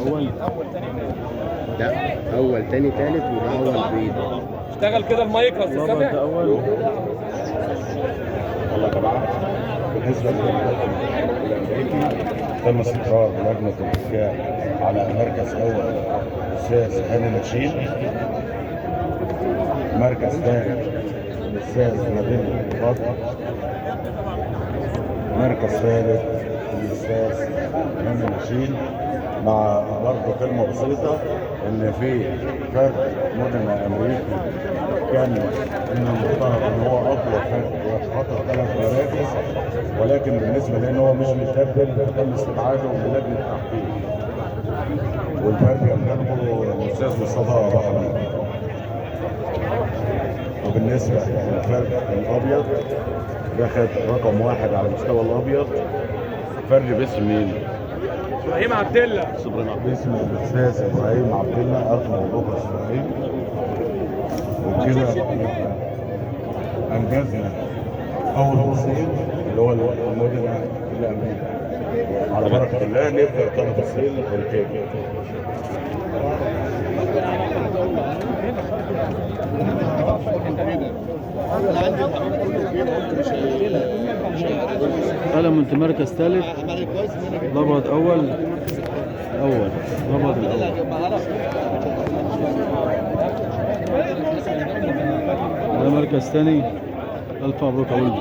اول. لا اول تاني تالت وده اول بيض. اشتغل كده المايك يا استاذ لبط سامح. اول. والله يا جماعه بالنسبه للحكم الامريكي تم استقرار لجنه الحكام على مركز اول الاستاذ هاني نشيل، مركز ثاني الاستاذ نبيل فضل، مركز ثالث الاستاذ هاني نشيل. مع برضه كلمه بسيطه ان في فرق مدن امريكي كان من المفترض ان هو افضل فرق ويتخطى 3 مراكز، ولكن بالنسبه لان هو مش متبدل فتم استبعاده من لجنه التحكيم، والفرق يمتلكه الاستاذ مصطفى ابو حميد. وبالنسبه للفرق الابيض ده خد رقم 1 على مستوى الابيض. فرق باسم مين؟ ابراهيم عبد الله. باسم الاستاذ ابراهيم عبد الله، الف مبروك يا استاذ ابراهيم. وبكده انجزنا اول وصول اللي هو المدن الامريكي. على بركه الله نبدا طلب الصيل الامريكي. قلم انت مركز ثالث. لبط اول. لبط الاول. ده مركز ثاني. الف مبروك يا ولدي.